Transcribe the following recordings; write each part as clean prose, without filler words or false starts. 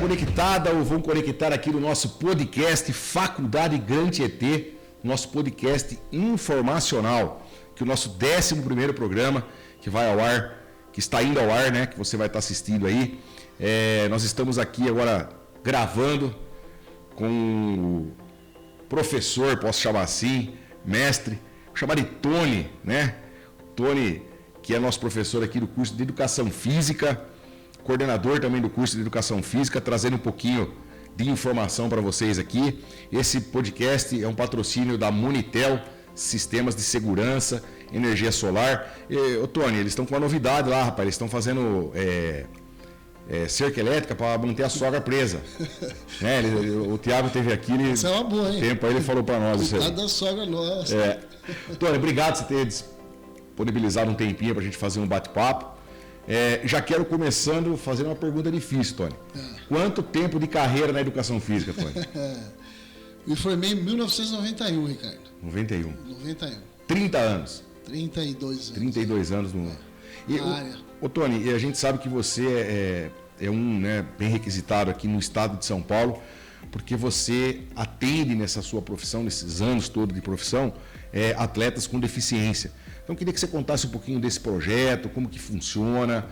conectada ou vão conectar aqui no nosso podcast Faculdade Gran Tietê, nosso podcast informacional, que é o nosso 11º programa que vai ao ar, que está indo ao ar, né? Que você vai estar assistindo aí. Nós estamos aqui agora gravando com o professor, posso chamar assim, mestre, vou chamar de Tony, né? Tony, que é nosso professor aqui do curso de Educação Física, coordenador também do curso de Educação Física, trazendo um pouquinho de informação para vocês aqui. Esse podcast é um patrocínio da Monitel, Sistemas de Segurança, Energia Solar. Ô Tony, eles estão com uma novidade lá, rapaz, eles estão fazendo cerca elétrica para manter a sogra presa. O Thiago teve aqui, isso é uma boa, hein? Tempo aí ele falou para nós. Coitado da sogra nossa. Tony, obrigado por você ter disponibilizado um tempinho para a gente fazer um bate-papo. Já quero começando fazendo uma pergunta difícil, Tony. Quanto tempo de carreira na educação física, Tony? Me formei em 1991, Ricardo. 91. 30 anos. 32 anos. 32 anos no... área. Ô Tony, a gente sabe que você é bem requisitado aqui no estado de São Paulo, porque você atende nessa sua profissão, nesses anos todos de profissão, atletas com deficiência. Então, eu queria que você contasse um pouquinho desse projeto, como que funciona,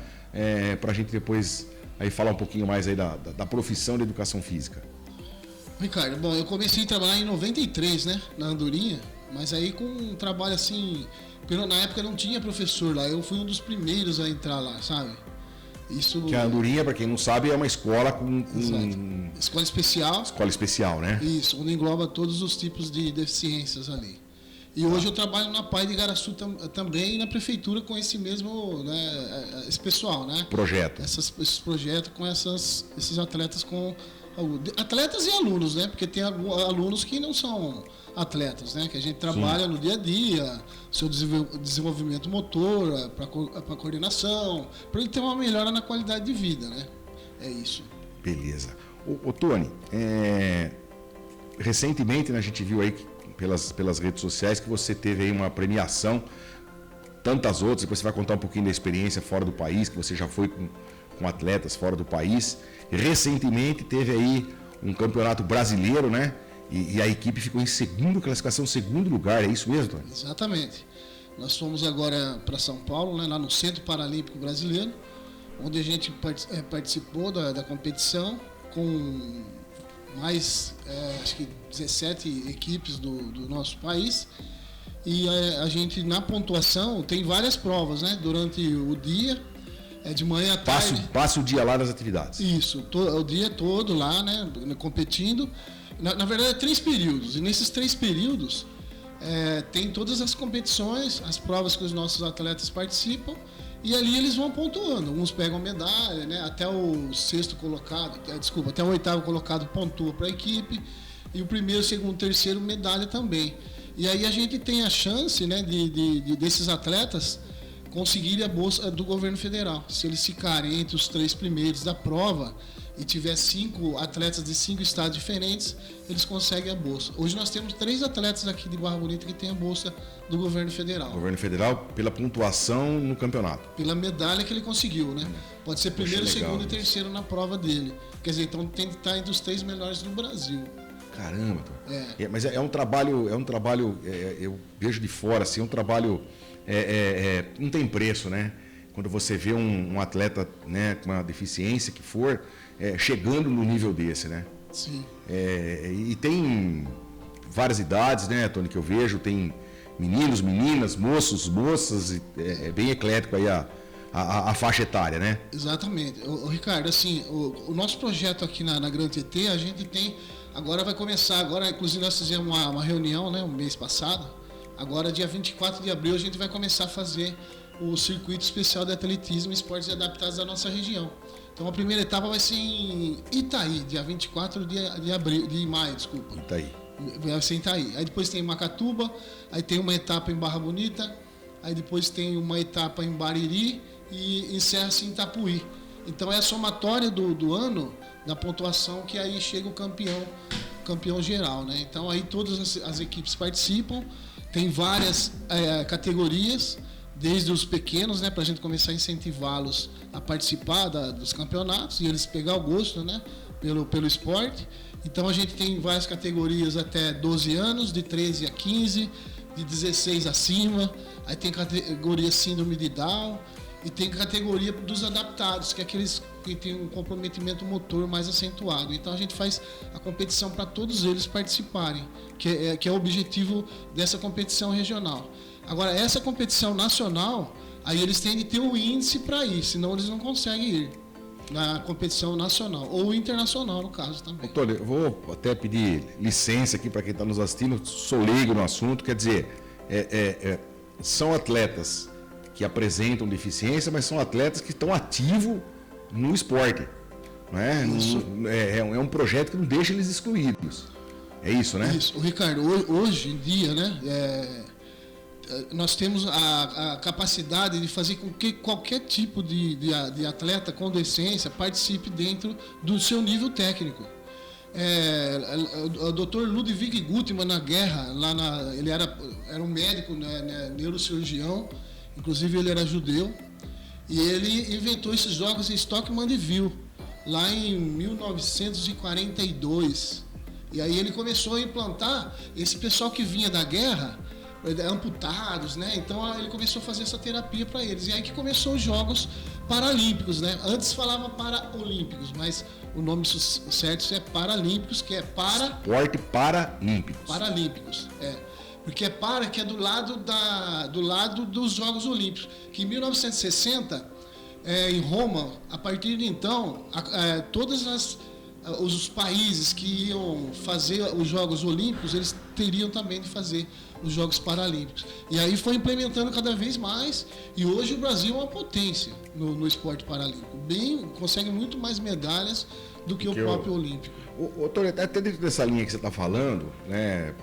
para a gente depois aí falar um pouquinho mais aí da profissão de educação física. Ricardo, bom, eu comecei a trabalhar em 93, né, na Andorinha, mas aí com um trabalho assim, na época não tinha professor lá, eu fui um dos primeiros a entrar lá, sabe? Isso... Que a Andorinha, para quem não sabe, é uma escola com... Escola especial. Escola especial, né? Isso, onde engloba todos os tipos de deficiências ali. E hoje eu trabalho na PAI de Igaraçu também e na prefeitura com esse mesmo, né, esse pessoal, né? Projeto. Esses projetos com esses atletas atletas e alunos, né? Porque tem alunos que não são atletas, né? Que a gente trabalha no dia a dia, seu desenvolvimento motor, para coordenação, para ele ter uma melhora na qualidade de vida, né? É isso. Beleza. Ô Tony, recentemente, né, a gente viu aí que pelas redes sociais que você teve aí uma premiação, tantas outras, depois você vai contar um pouquinho da experiência fora do país, que você já foi com atletas fora do país. E recentemente teve aí um campeonato brasileiro, né? E a equipe ficou em classificação segundo lugar, é isso mesmo, Tony? Exatamente. Nós fomos agora para São Paulo, né, lá no Centro Paralímpico Brasileiro, onde a gente participou da competição com mais, acho que 17 equipes do nosso país. E a gente, na pontuação, tem várias provas, né? Durante o dia, de manhã à tarde. Passa o dia lá nas atividades. Isso, o dia todo lá, né? Competindo. Na verdade, 3 períodos. E nesses 3 períodos, tem todas as competições, as provas que os nossos atletas participam. E ali eles vão pontuando. Uns pegam medalha, né? Até o 6º colocado, até o 8º colocado pontua para a equipe. E o 1º, 2º, 3º medalha também. E aí a gente tem a chance, né, desses atletas conseguirem a bolsa do governo federal. Se eles ficarem entre os 3 primeiros da prova e tiver 5 atletas de 5 estados diferentes, eles conseguem a bolsa. Hoje nós temos 3 atletas aqui de Barra Bonita que têm a bolsa do governo federal. Governo federal pela pontuação no campeonato. Pela medalha que ele conseguiu, né? Pode ser 1º, 2º e 3º na prova dele. Quer dizer, então tem que estar entre os 3 melhores do Brasil. Caramba, mas é um trabalho, eu vejo de fora, assim, é um trabalho, não tem preço, né? Quando você vê um atleta, né, com uma deficiência que for, chegando no nível desse, né? Sim. E tem várias idades, né, Tony, que eu vejo, tem meninos, meninas, moços, moças, é bem eclético aí a faixa etária, né? Exatamente. Ricardo, assim, o nosso projeto aqui na Gran Tietê, a gente tem... Agora vai começar, inclusive nós fizemos uma reunião, né, um mês passado. Agora, dia 24 de abril, a gente vai começar a fazer o circuito especial de atletismo e esportes adaptados da nossa região. Então a primeira etapa vai ser em Itaí, dia 24 de maio. Itaí. Vai ser em Itaí. Aí depois tem Macatuba, aí tem uma etapa em Barra Bonita, aí depois tem uma etapa em Bariri e encerra-se em Itapuí. Então é a somatória do ano da pontuação que aí chega o campeão geral, né? Então aí todas as equipes participam, tem várias categorias, desde os pequenos, né, para a gente começar a incentivá-los a participar dos campeonatos e eles pegar o gosto, né, pelo esporte. Então a gente tem várias categorias até 12 anos, de 13 a 15, de 16 acima, aí tem categoria síndrome de Down e tem categoria dos adaptados, que é aqueles que têm um comprometimento motor mais acentuado. Então a gente faz a competição para todos eles participarem, que é o objetivo dessa competição regional. Agora, essa competição nacional, aí eles têm de ter o índice para ir, senão eles não conseguem ir na competição nacional ou internacional, no caso também. Antônio, eu vou até pedir licença aqui para quem está nos assistindo, sou leigo no assunto, quer dizer, são atletas que apresentam deficiência, mas são atletas que estão ativos no esporte. Não é? É um projeto que não deixa eles excluídos. É isso, né? Isso. O Ricardo, hoje em dia, né, nós temos a capacidade de fazer com que qualquer tipo de atleta com deficiência participe dentro do seu nível técnico. O Dr. Ludwig Guttmann, na guerra, ele era um médico, né, neurocirurgião, inclusive ele era judeu, e ele inventou esses jogos em Stockmanville, lá em 1942. E aí ele começou a implantar esse pessoal que vinha da guerra, amputados, né? Então ele começou a fazer essa terapia para eles. E aí que começou os Jogos Paralímpicos, né? Antes falava Paraolímpicos, mas o nome certo é Paralímpicos, que é Esporte Paralímpicos. Paralímpicos, porque que é do lado dos Jogos Olímpicos. Que em 1960, em Roma, a partir de então, todas os países que iam fazer os Jogos Olímpicos, eles teriam também de fazer os Jogos Paralímpicos. E aí foi implementando cada vez mais, e hoje o Brasil é uma potência no esporte paralímpico. Consegue muito mais medalhas do que o próprio olímpico. Tony, até dentro dessa linha que você está falando, né,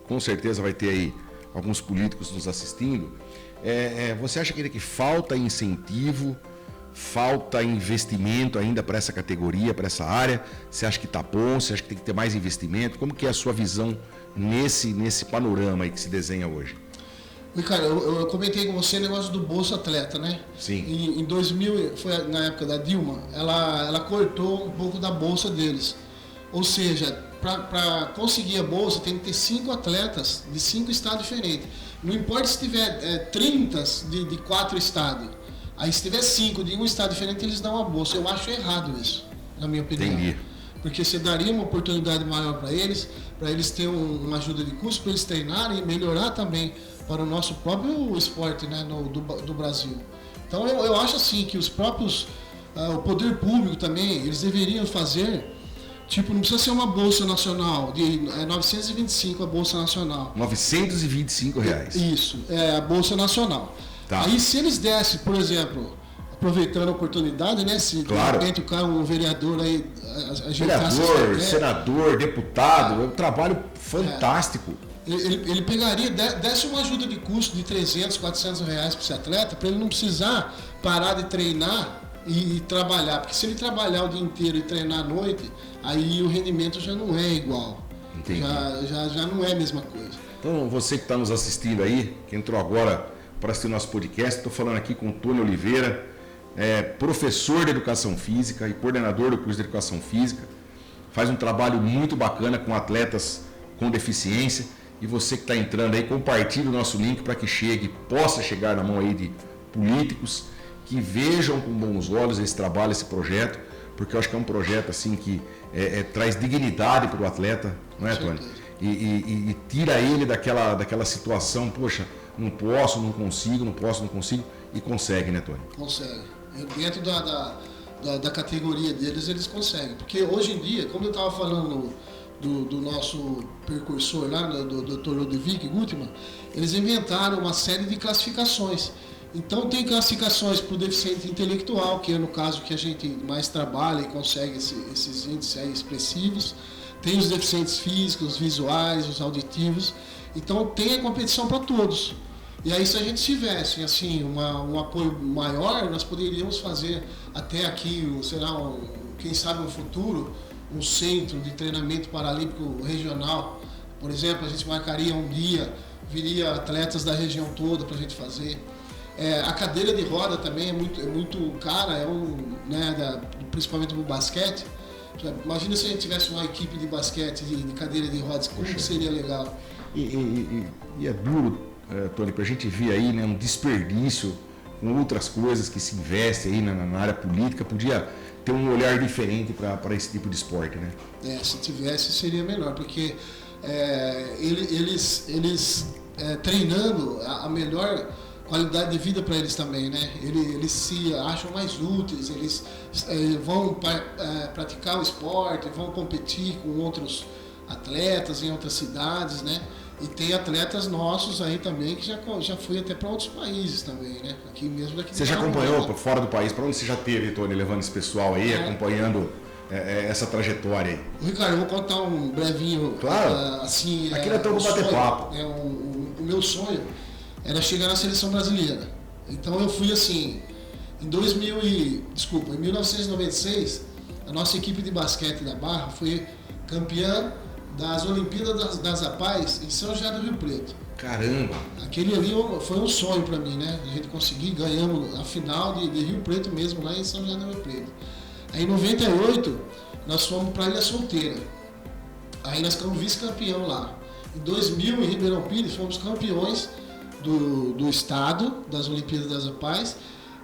com certeza vai ter aí alguns políticos nos assistindo. Você acha que falta incentivo, falta investimento ainda para essa categoria, para essa área? Você acha que está bom? Você acha que tem que ter mais investimento? Como que é a sua visão nesse panorama aí que se desenha hoje? Ricardo, eu comentei com você o negócio do Bolsa Atleta, né? Sim. Em 2000, foi na época da Dilma, ela cortou um pouco da bolsa deles. Ou seja, para conseguir a bolsa tem que ter 5 atletas de 5 estados diferentes. Não importa se tiver 30 de 4 estados. Aí se tiver 5 de um estado diferente, eles dão a bolsa. Eu acho errado isso, na minha opinião. Entendi. Porque você daria uma oportunidade maior para eles terem uma ajuda de custo, para eles treinarem e melhorar também para o nosso próprio esporte, né, do Brasil. Então eu acho assim que os próprios, o poder público também, eles deveriam fazer, tipo, não precisa ser uma bolsa nacional, de 925 a bolsa nacional. R$925. Isso, a bolsa nacional. Tá. Aí se eles dessem, por exemplo, aproveitando a oportunidade, né? Se claro. de repente o cara, um vereador aí, vereador, senador, deputado, é um trabalho fantástico. Ele pegaria, desse uma ajuda de custo de R$300, R$400 para esse atleta, para ele não precisar parar de treinar e trabalhar. Porque se ele trabalhar o dia inteiro e treinar à noite, aí o rendimento já não é igual. Entendi. Já não é a mesma coisa. Então, você que está nos assistindo aí, que entrou agora para assistir o nosso podcast, estou falando aqui com o Tony Oliveira, professor de Educação Física e coordenador do curso de Educação Física. Faz um trabalho muito bacana com atletas com deficiência. E você que está entrando aí, compartilhe o nosso link para que possa chegar na mão aí de políticos que vejam com bons olhos esse trabalho, esse projeto, porque eu acho que é um projeto assim que traz dignidade para o atleta, não é, Tony? E tira ele daquela situação, poxa, não posso, não consigo, e consegue, né, Tony? Consegue. Dentro da categoria deles, eles conseguem. Porque hoje em dia, como eu estava falando do nosso percursor lá, do Dr. Ludwig Guttmann, eles inventaram uma série de classificações. Então tem classificações para o deficiente intelectual, que é no caso que a gente mais trabalha e consegue esses índices aí expressivos. Tem os deficientes físicos, os visuais, os auditivos. Então tem a competição para todos. E aí se a gente tivesse assim, um apoio maior, nós poderíamos fazer até aqui, quem sabe no futuro, um centro de treinamento paralímpico regional. Por exemplo, a gente marcaria um dia, viria atletas da região toda para a gente fazer. A cadeira de roda também é muito cara, principalmente no basquete. Imagina se a gente tivesse uma equipe de basquete de cadeira de rodas, como seria legal. E é duro, Tony, para a gente ver aí, né, um desperdício com outras coisas que se investe aí na área política, podia ter um olhar diferente para esse tipo de esporte, né? Se tivesse seria melhor, porque eles treinando a melhor qualidade de vida para eles também, né? Eles se acham mais úteis, eles vão praticar o esporte, vão competir com outros atletas em outras cidades, né? E tem atletas nossos aí também que já foi até para outros países também, né? Aqui mesmo daqui. Você já acompanhou para fora do país? Para onde você já teve, Tony, levando esse pessoal aí, acompanhando essa trajetória aí? Ricardo, eu vou contar um brevinho. Claro. Assim, aqui nós estamos bater papo. O meu sonho era chegar na seleção brasileira. Então eu fui assim, em 1996, a nossa equipe de basquete da Barra foi campeã das Olimpíadas das APAES em São José do Rio Preto. Caramba! Aquele ali foi um sonho para mim, né? A gente conseguir, ganhamos a final de Rio Preto mesmo, lá em São José do Rio Preto. Aí em 98, nós fomos para Ilha Solteira. Aí nós ficamos vice-campeão lá. Em 2000, em Ribeirão Pires, fomos campeões do estado, das Olimpíadas das APAES.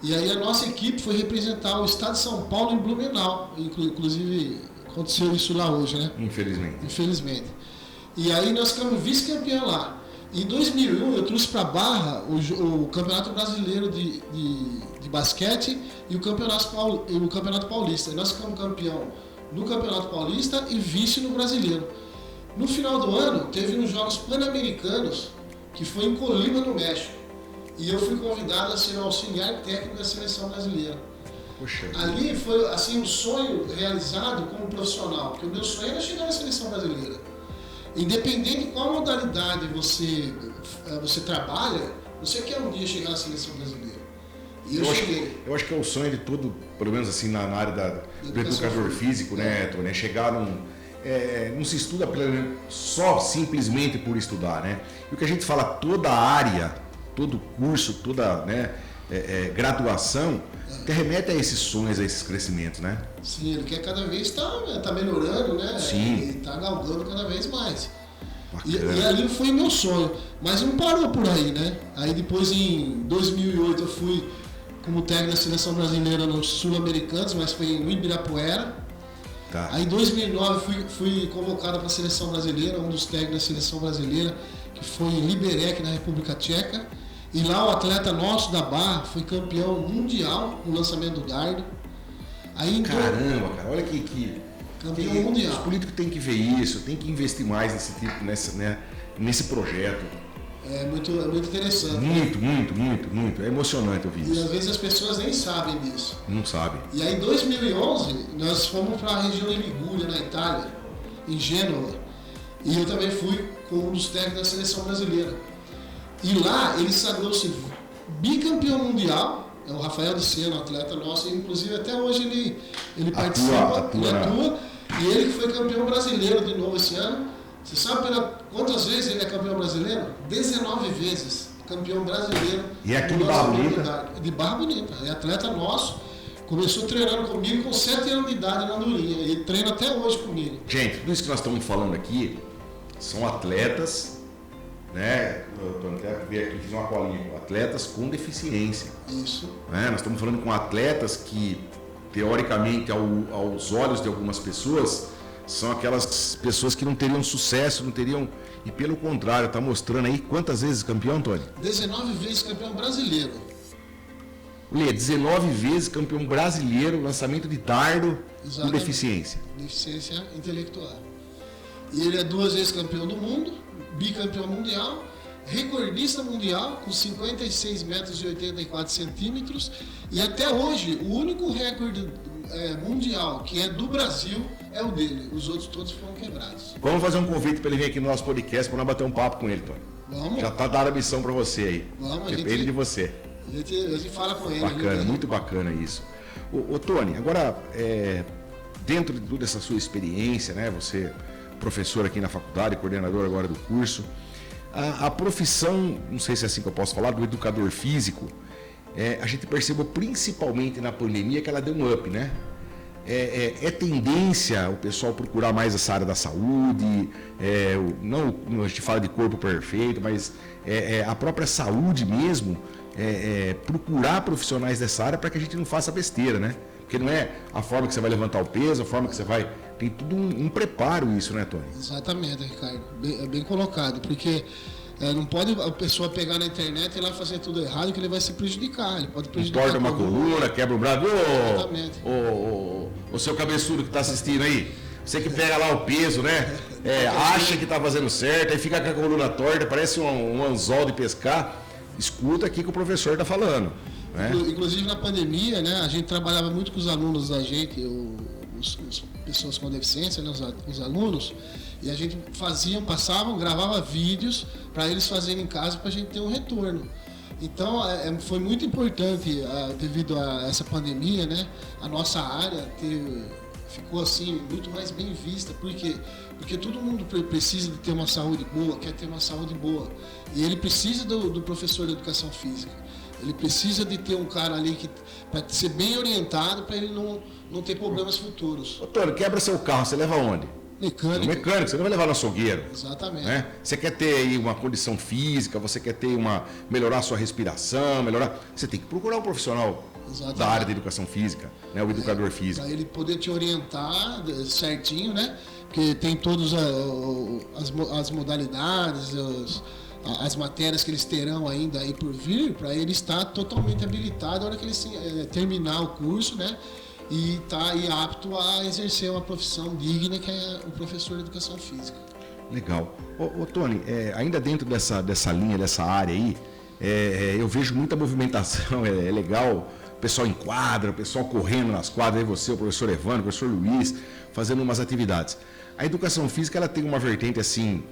E aí a nossa equipe foi representar o estado de São Paulo em Blumenau. Inclusive, aconteceu isso lá hoje, né? Infelizmente. E aí nós ficamos vice-campeão lá. Em 2001 eu trouxe para Barra o Campeonato Brasileiro de Basquete e o Campeonato Paulista. E nós ficamos campeão no Campeonato Paulista e vice no Brasileiro. No final do ano teve uns Jogos Pan-Americanos que foi em Colima, no México. E eu fui convidado a ser o auxiliar técnico da seleção brasileira. Poxa. Ali foi assim um sonho realizado como profissional, porque o meu sonho era chegar na seleção brasileira. Independente de qual modalidade você trabalha, você quer um dia chegar na seleção brasileira. E eu acho que é o sonho de todo, pelo menos assim na área do educador físico, né, Tony? Chegar não se estuda só simplesmente por estudar, né? E o que a gente fala, toda área, todo curso, toda graduação, que remete a esses sonhos, a esses crescimentos, né? Sim, ele quer cada vez tá melhorando, né? Sim. Ele está galgando cada vez mais. E ali foi meu sonho. Mas não parou por aí, né? Aí depois, em 2008, eu fui como técnico da seleção brasileira nos Sul-Americanos, mas foi no Ibirapuera. Tá. Aí em 2009 fui convocado para a seleção brasileira, um dos técnicos da seleção brasileira, que foi em Liberec, na República Tcheca. E lá o atleta nosso da Barra foi campeão mundial no lançamento do dardo. Aí, caramba, cara, olha que campeão mundial. Os políticos têm que ver isso, tem que investir mais nesse projeto. É muito interessante. Muito. É emocionante ouvir isso. E às vezes as pessoas nem sabem disso. Não sabem. E aí em 2011 nós fomos para a região de Ligúria, na Itália, em Gênova. E eu também fui com um dos técnicos da seleção brasileira. E lá ele sagrou-se bicampeão mundial. É o Rafael de Sena, um atleta nosso, e inclusive até hoje ele participa, ele atua. E ele que foi campeão brasileiro de novo esse ano. Você sabe quantas vezes ele é campeão brasileiro? 19 vezes campeão brasileiro. E aqui de Barra Bonita? De Barra Bonita. É atleta nosso. Começou treinando comigo com 7 anos de idade na Andorinha. Ele treina até hoje comigo. Gente, tudo isso que nós estamos falando aqui são atletas, né? Eu até ver aqui, fiz uma colinha. Atletas com deficiência. Isso. Né? Nós estamos falando com atletas que, teoricamente, aos olhos de algumas pessoas, são aquelas pessoas que não teriam sucesso, e pelo contrário, está mostrando aí quantas vezes campeão, Tony? 19 vezes campeão brasileiro. Lê, 19 vezes campeão brasileiro, lançamento de dardo. Exatamente. Com deficiência. Deficiência intelectual. E ele é 2 vezes campeão do mundo, bicampeão mundial, recordista mundial com 56 metros e 84 centímetros, e até hoje o único recorde mundial que é do Brasil é o dele. Os outros todos foram quebrados. Vamos fazer um convite para ele vir aqui no nosso podcast para nós bater um papo com ele, Tony. Vamos. Já está dada a missão para você aí. Vamos, depende de você. A gente fala com ele. Bacana, muito bacana isso. Ô Tony, agora, dentro de toda essa sua experiência, né? Você professor aqui na faculdade, coordenador agora do curso, a profissão, não sei se é assim que eu posso falar, do educador físico, a gente percebeu principalmente na pandemia que ela deu um up, né? é tendência o pessoal procurar mais essa área da saúde, não a gente fala de corpo perfeito, mas a própria saúde mesmo, procurar profissionais dessa área para que a gente não faça besteira, né? Porque não é a forma que você vai levantar o peso, a forma que você vai... Tem tudo um preparo isso, né, Tony? Exatamente, Ricardo. Bem colocado, porque não pode a pessoa pegar na internet e ir lá fazer tudo errado, que ele vai se prejudicar. Ele pode prejudicar. Torta uma coluna, quebra o braço. Exatamente. O seu cabeçudo que está assistindo aí, você que pega lá o peso, né? Acha que está fazendo certo, aí fica com a coluna torta, parece um anzol de pescar. Escuta aqui que o professor está falando. Né? Inclusive na pandemia, né, a gente trabalhava muito com os alunos da gente, as pessoas com deficiência, né, os alunos, e a gente gravava vídeos para eles fazerem em casa para a gente ter um retorno. Então foi muito importante, devido a essa pandemia, né, a nossa área ficou assim muito mais bem vista. Por quê? Porque todo mundo precisa de ter uma saúde boa, quer ter uma saúde boa, e ele precisa do professor de educação física. Ele precisa de ter um cara ali para ser bem orientado, para ele não ter problemas futuros. Doutor, quebra seu carro, você leva aonde? Mecânico, você não vai levar no açougueiro. Exatamente. Né? Você quer ter aí uma condição física, você quer ter melhorar a sua respiração, você tem que procurar um profissional da área da educação física, né? O educador físico. Para ele poder te orientar certinho, né? Porque tem todas as modalidades, as matérias que eles terão ainda aí por vir, para ele estar totalmente habilitado na hora que ele terminar o curso, né? E estar aí apto a exercer uma profissão digna, que é o professor de educação física. Legal. Ô Tony, ainda dentro dessa linha, dessa área aí, eu vejo muita movimentação, é legal, o pessoal em quadra, o pessoal correndo nas quadras, aí você, o professor Evandro, o professor Luiz, fazendo umas atividades. A educação física ela tem uma vertente assim,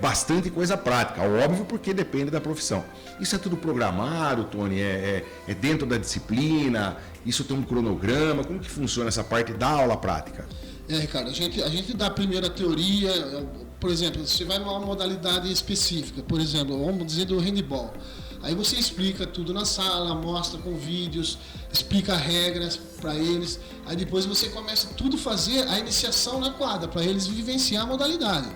bastante coisa prática, óbvio, porque depende da profissão. Isso é tudo programado, Tony? É dentro da disciplina? Isso tem um cronograma? Como que funciona essa parte da aula prática? Ricardo, a gente dá primeiro a teoria. Por exemplo, você vai numa modalidade específica, por exemplo, vamos dizer do handball. Aí você explica tudo na sala, mostra com vídeos, explica regras para eles. Aí depois você começa tudo fazer a iniciação na quadra, para eles vivenciar a modalidade.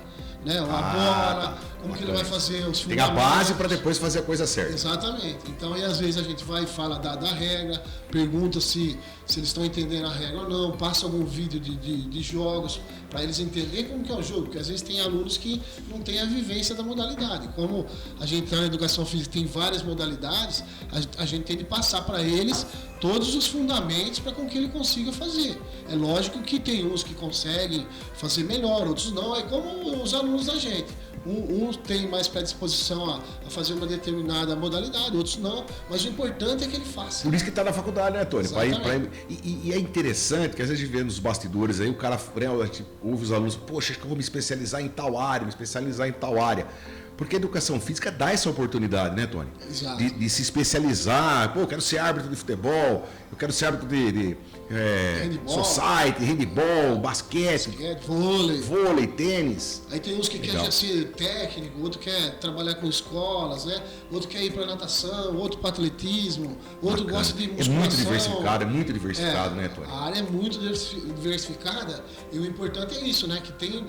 Né? A bola, como que ele vai fazer os fundamentos. Tem a base para depois fazer a coisa certa. Exatamente. Então, aí às vezes a gente vai e fala da regra, pergunta se eles estão entendendo a regra ou não, passa algum vídeo de jogos para eles entenderem como que é o jogo, porque às vezes tem alunos que não têm a vivência da modalidade. Como a gente na educação física tem várias modalidades, a gente tem de passar para eles todos os fundamentos para com que ele consiga fazer. É lógico que tem uns que conseguem fazer melhor, outros não, é como os alunos da gente. Uns têm mais predisposição a fazer uma determinada modalidade, outros não, mas o importante é que ele faça. Por isso que está na faculdade, né, Tony? E é interessante que às vezes a gente vê nos bastidores aí, o cara ouve os alunos, poxa, acho que eu vou me especializar em tal área, Porque a educação física dá essa oportunidade, né, Tony? Exato. De se especializar. Pô, eu quero ser árbitro de futebol, eu quero ser árbitro de society, handball, basquete, vôlei, tênis. Aí tem uns que querem ser técnico, outro quer trabalhar com escolas, né? Outro quer ir para natação, outro para atletismo, outro gosta de musculação. É muito diversificado, né, Tony? A área é muito diversificada e o importante é isso, né? Que tem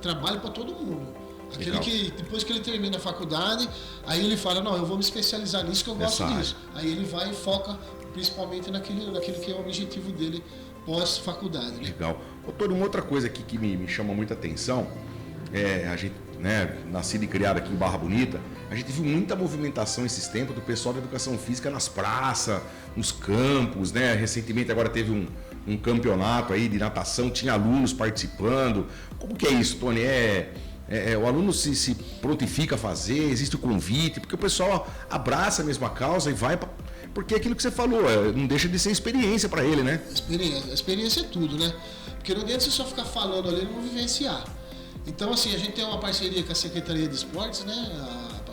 trabalho para todo mundo. Aquele que, depois que ele termina a faculdade, aí ele fala, não, eu vou me especializar nisso que eu gosto disso. Aí ele vai e foca principalmente naquele que é o objetivo dele pós-faculdade. Né? Legal. Doutor, uma outra coisa aqui que me chama muita atenção, a gente, né, nascido e criado aqui em Barra Bonita, a gente viu muita movimentação esses tempos do pessoal da educação física nas praças, nos campos, né? Recentemente agora teve um campeonato aí de natação, tinha alunos participando. Como que é isso, Tony? O aluno se prontifica a fazer, existe o convite, porque o pessoal abraça a mesma causa e vai porque é aquilo que você falou, não deixa de ser experiência para ele, né? Experiência é tudo, né? Porque não adianta você só ficar falando ali e não vivenciar. Então, assim, a gente tem uma parceria com a Secretaria de Esportes, né?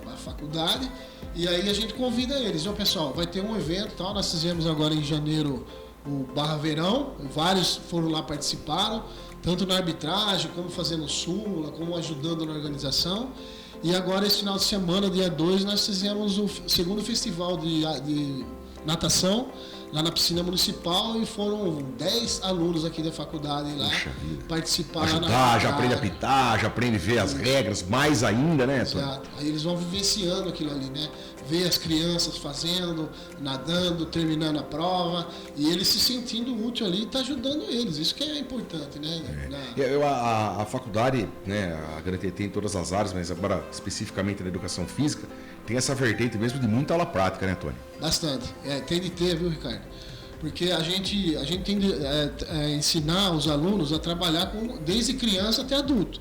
A faculdade, e aí a gente convida eles. Pessoal, vai ter um evento e tal, nós fizemos agora em janeiro o Barra Verão, vários foram lá, participaram, tanto na arbitragem, como fazendo súmula, como ajudando na organização. E agora, esse final de semana, dia 2, nós fizemos o segundo festival de natação lá na piscina municipal e foram 10 alunos aqui da faculdade lá participar ajudar, lá na já aprende a apitar, já aprende a ver as regras, mais ainda, né, Tony? Exato. Aí eles vão vivenciando aquilo ali, né? Ver as crianças fazendo, nadando, terminando a prova, e eles se sentindo útil ali e tá ajudando eles. Isso que é importante, né? A faculdade, né, a Grande ET em todas as áreas, mas agora especificamente na educação física, tem essa vertente mesmo de muita aula prática, né, Tony? Bastante. Tem de ter, viu, Ricardo? Porque a gente tem de ensinar os alunos a trabalhar desde criança até adulto.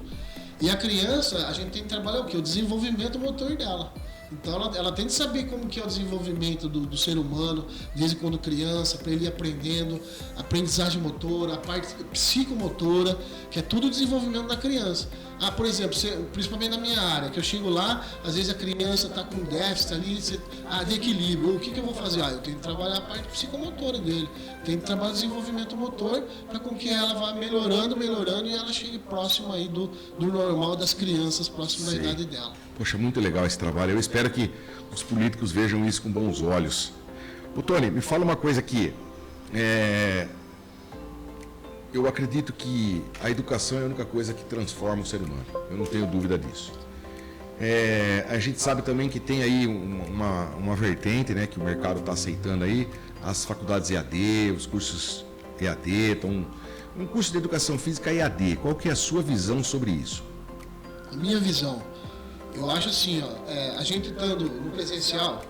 E a criança, a gente tem que trabalhar o quê? O desenvolvimento motor dela. Então ela tem de saber como que é o desenvolvimento do ser humano, desde quando criança, para ele ir aprendendo, aprendizagem motora, a parte psicomotora, que é tudo o desenvolvimento da criança. Por exemplo, principalmente na minha área, que eu chego lá, às vezes a criança está com déficit ali, de equilíbrio. O que eu vou fazer? Eu tenho que trabalhar a parte psicomotora dele, tenho que trabalhar o desenvolvimento motor para com que ela vá melhorando e ela chegue próximo aí do normal das crianças, próximo da idade dela. Poxa, muito legal esse trabalho. Eu espero que os políticos vejam isso com bons olhos. Ô, Tony, me fala uma coisa aqui. Eu acredito que a educação é a única coisa que transforma o ser humano. Eu não tenho dúvida disso. A gente sabe também que tem aí uma vertente, né, que o mercado está aceitando aí, as faculdades EAD, os cursos EAD, um curso de educação física EAD. Qual que é a sua visão sobre isso? A minha visão, eu acho assim, a gente estando no presencial,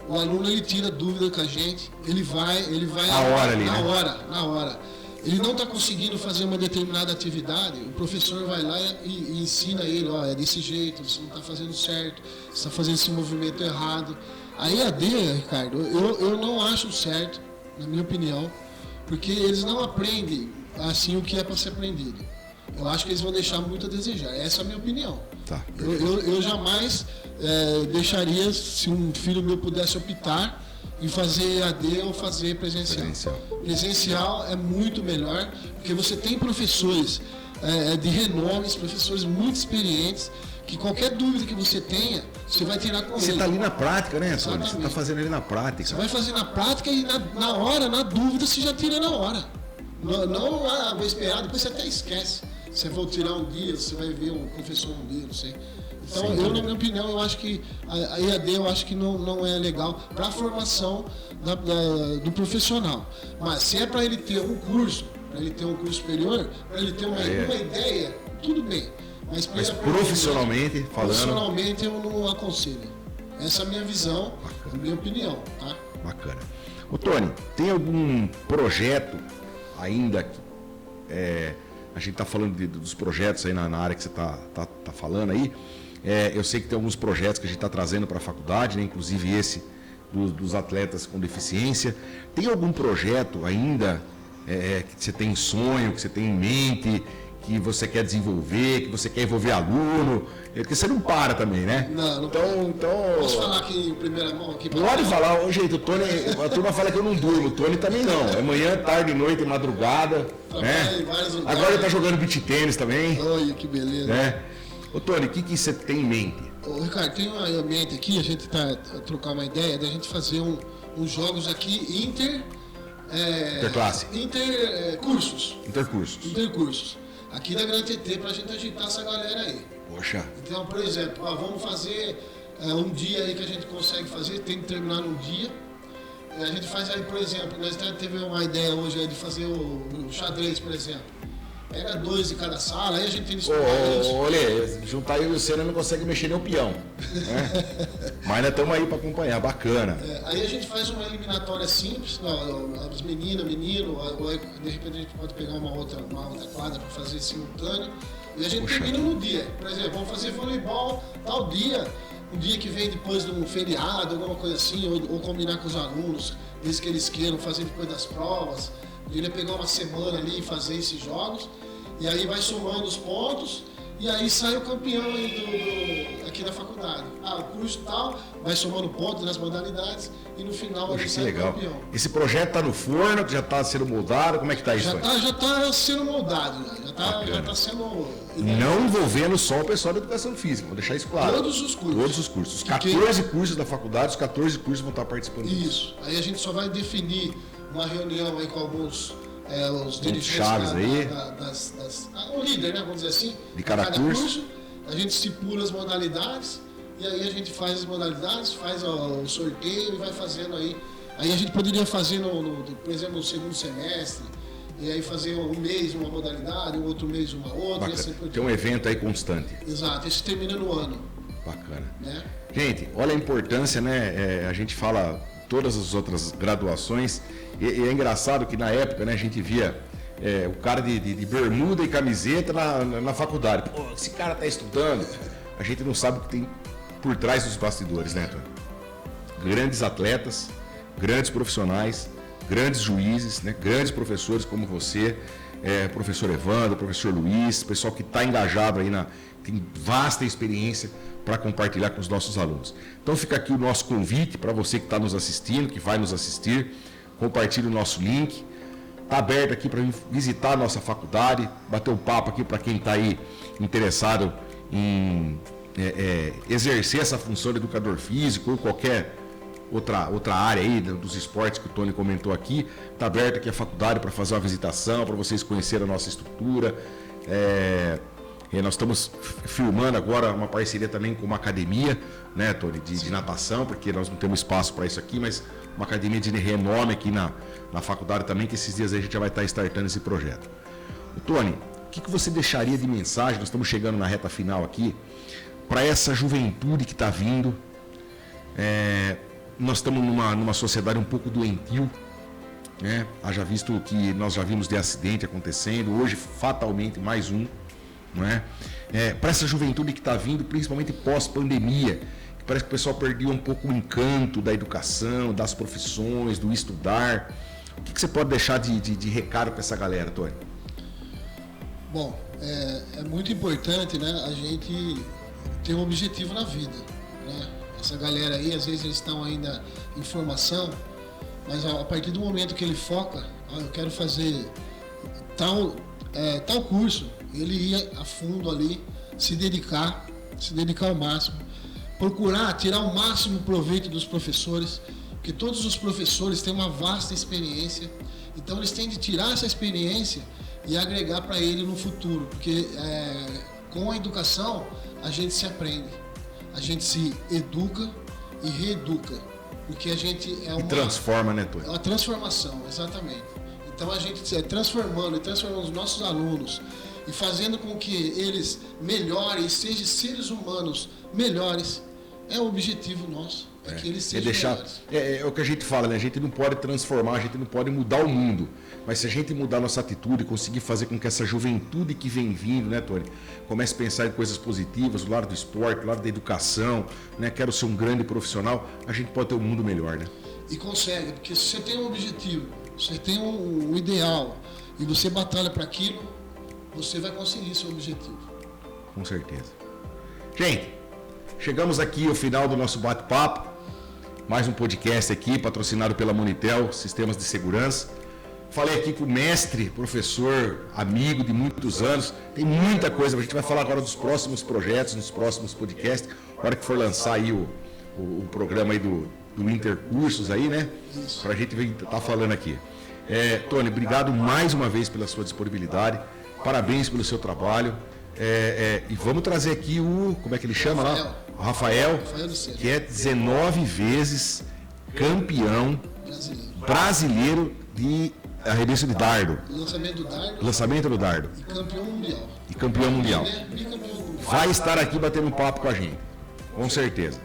o aluno ele tira dúvida com a gente, ele vai na hora ali, na hora. Ele não está conseguindo fazer uma determinada atividade, o professor vai lá e ensina ele, é desse jeito, você não está fazendo certo, você está fazendo esse movimento errado. A EAD, Ricardo, eu não acho certo, na minha opinião, porque eles não aprendem assim o que é para ser aprendido. Eu acho que eles vão deixar muito a desejar. Essa é a minha opinião. Tá. Eu jamais deixaria, se um filho meu pudesse optar, em fazer EAD ou fazer presencial. Presencial é muito melhor, porque você tem professores de renomes, professores muito experientes, que qualquer dúvida que você tenha, você vai tirar com ele. Você está ali na prática, né, Tony? Você está fazendo ele na prática. Você vai fazer na prática e na hora, na dúvida, você já tira na hora. Não vou esperar, depois você até esquece. Você vai tirar um dia, você vai ver um professor um dia, não sei. Então, na minha opinião, eu acho que a EAD eu acho que não é legal para a formação do profissional. Mas se é para ele ter um curso, superior, para ele ter uma ideia, tudo bem. Mas profissionalmente falando... Profissionalmente eu não aconselho. Essa é a minha visão, a minha opinião. Tá? Bacana. Ô, Tony, tem algum projeto ainda que... a gente está falando dos projetos aí na área que você está falando aí. Eu sei que tem alguns projetos que a gente está trazendo para a faculdade, né? Inclusive esse dos atletas com deficiência. Tem algum projeto ainda que você tem em sonho, que você tem em mente, que você quer desenvolver, que você quer envolver aluno? Porque você não para também, né? Não. Então... Posso falar aqui em primeira mão? Pode falar. Ô, gente, o Tony, a turma fala que eu não durmo. O Tony também não. É manhã, tarde, noite, madrugada. Né? Agora ele está jogando beach tênis também. Olha, que beleza. Né? Ô, Tony, o que você tem em mente? Ô, Ricardo, tem uma mente aqui, a gente está trocar uma ideia da gente fazer uns jogos aqui interclasse. Intercursos. Aqui da Grande TT pra gente agitar essa galera aí. Poxa. Então, por exemplo, vamos fazer um dia aí que a gente consegue fazer, tem que terminar num dia. A gente faz aí, por exemplo, nós teve uma ideia hoje aí de fazer o xadrez, por exemplo. Pega 2 de cada sala, aí a gente tem que olha, juntar eu e o Senna não consegue mexer nem o peão. Né? Mas nós estamos aí para acompanhar, bacana. Aí a gente faz uma eliminatória simples, as meninas, menino, ou de repente a gente pode pegar uma outra quadra para fazer simultâneo. E a gente termina no dia. Por exemplo, vamos fazer voleibol tal dia, um dia que vem depois de um feriado, alguma coisa assim, ou combinar com os alunos, desde que eles queiram fazer depois das provas. Ele ia pegar uma semana ali e fazer esses jogos, e aí vai somando os pontos, e aí sai o campeão aí aqui na faculdade. O curso tal, vai somando pontos nas modalidades e no final a gente sai campeão. Esse projeto está no forno, já está sendo moldado, como é que está isso? Já está sendo moldado, já está sendo... Não envolvendo só o pessoal da educação física, vou deixar isso claro. Todos os cursos. Todos os cursos. Os 14 cursos da faculdade, os 14 cursos vão estar participando disso. Isso. Aí a gente só vai definir uma reunião aí com alguns... os dirigentes chaves aí. O líder, né, vamos dizer assim, de cada curso. A gente estipula as modalidades e aí a gente faz as modalidades, faz o sorteio e vai fazendo aí. Aí a gente poderia fazer, por exemplo, no segundo semestre, e aí fazer um mês uma modalidade, um outro mês uma outra. E assim por diante. Tem um evento aí constante. Exato, esse termina no ano. Bacana. Né? Gente, olha a importância, né? A gente fala todas as outras graduações. E é engraçado que na época, né, a gente via o cara de bermuda e camiseta na faculdade. Pô, esse cara tá estudando. A gente não sabe o que tem por trás dos bastidores, né, Antônio? Grandes atletas, grandes profissionais, grandes juízes, né, grandes professores como você, professor Evandro, professor Luiz, pessoal que está engajado aí, tem vasta experiência para compartilhar com os nossos alunos. Então fica aqui o nosso convite para você que está nos assistindo, que vai nos assistir. Compartilhe o nosso link. Está aberto aqui para visitar a nossa faculdade, bater um papo aqui para quem está aí interessado em exercer essa função de educador físico ou qualquer outra área aí dos esportes que o Tony comentou aqui. Está aberto aqui a faculdade para fazer uma visitação, para vocês conhecerem a nossa estrutura. Nós estamos firmando agora uma parceria também com uma academia, né, Tony, de natação, porque nós não temos espaço para isso aqui, mas uma academia de renome aqui na faculdade também, que esses dias a gente já vai estar startando esse projeto. Tony, o que você deixaria de mensagem, nós estamos chegando na reta final aqui, para essa juventude que está vindo? Nós estamos numa sociedade um pouco doentio, né? Haja visto que nós já vimos de acidente acontecendo, hoje fatalmente mais um, não é? Para essa juventude que está vindo, principalmente pós-pandemia, que parece que o pessoal perdeu um pouco o encanto da educação, das profissões, do estudar. O que você pode deixar de recado para essa galera, Tony? Bom, é muito importante, né, a gente ter um objetivo na vida, né? Essa galera aí, às vezes eles estão ainda em formação, mas a partir do momento que ele foca, eu quero fazer tal curso, ele ia a fundo ali, se dedicar ao máximo, procurar tirar o máximo proveito dos professores, porque todos os professores têm uma vasta experiência, então eles têm de tirar essa experiência e agregar para ele no futuro, porque com a educação a gente se aprende, a gente se educa e reeduca, porque a gente e transforma, né, Tony? É uma transformação, exatamente. Então a gente transformando os nossos alunos e fazendo com que eles melhorem e sejam seres humanos melhores, é o objetivo nosso, que eles sejam melhores. É o que a gente fala, né? A gente não pode transformar, a gente não pode mudar o mundo, mas se a gente mudar nossa atitude, conseguir fazer com que essa juventude que vem vindo, né, Tony, comece a pensar em coisas positivas, do lado do esporte, do lado da educação, né? Quero ser um grande profissional, a gente pode ter um mundo melhor, né? E consegue, porque se você tem um objetivo, você tem um ideal e você batalha para aquilo, você vai conseguir seu objetivo. Com certeza. Gente, chegamos aqui ao final do nosso bate-papo. Mais um podcast aqui, patrocinado pela Monitel, Sistemas de Segurança. Falei aqui com o mestre, professor, amigo de muitos anos. Tem muita coisa, a gente vai falar agora dos próximos projetos, nos próximos podcasts. Na hora que for lançar aí o programa aí do Intercursos aí, né? Para a gente estar falando aqui. Tony, obrigado mais uma vez pela sua disponibilidade. Parabéns pelo seu trabalho. E vamos trazer aqui como é que ele chama lá? O Rafael, que é 19 vezes campeão brasileiro de arremesso de dardo. Lançamento do dardo. E campeão mundial. Vai estar aqui batendo um papo com a gente, com certeza.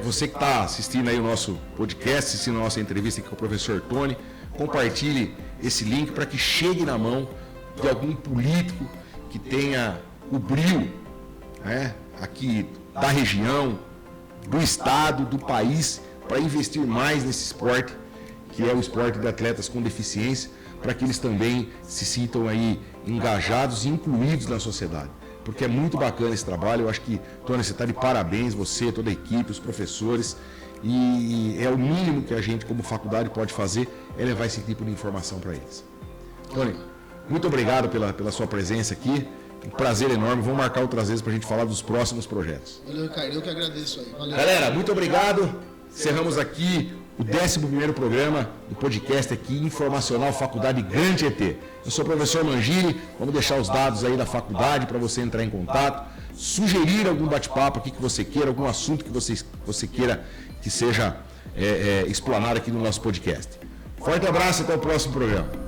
Você que está assistindo aí o nosso podcast, assistindo a nossa entrevista aqui com o professor Tony, compartilhe esse link para que chegue na mão de algum político que tenha o brio, né, aqui da região, do estado, do país, para investir mais nesse esporte, que é o esporte de atletas com deficiência, para que eles também se sintam aí engajados e incluídos na sociedade. porque é muito bacana esse trabalho. Eu acho que, Tony, você está de parabéns, você, toda a equipe, os professores, e é o mínimo que a gente, como faculdade, pode fazer, é levar esse tipo de informação para eles. Tony, muito obrigado pela sua presença aqui. Um prazer enorme. Vamos marcar outras vezes para a gente falar dos próximos projetos. Valeu, Ricardo. Eu que agradeço aí. Valeu. Galera, muito obrigado. Encerramos aqui o 11º programa do podcast aqui, Informacional Faculdade Grande ET. Eu sou o professor Mangini. Vamos deixar os dados aí da faculdade para você entrar em contato. Sugerir algum bate-papo aqui que você queira, algum assunto que você queira que seja explanado aqui no nosso podcast. Forte abraço, até o próximo programa.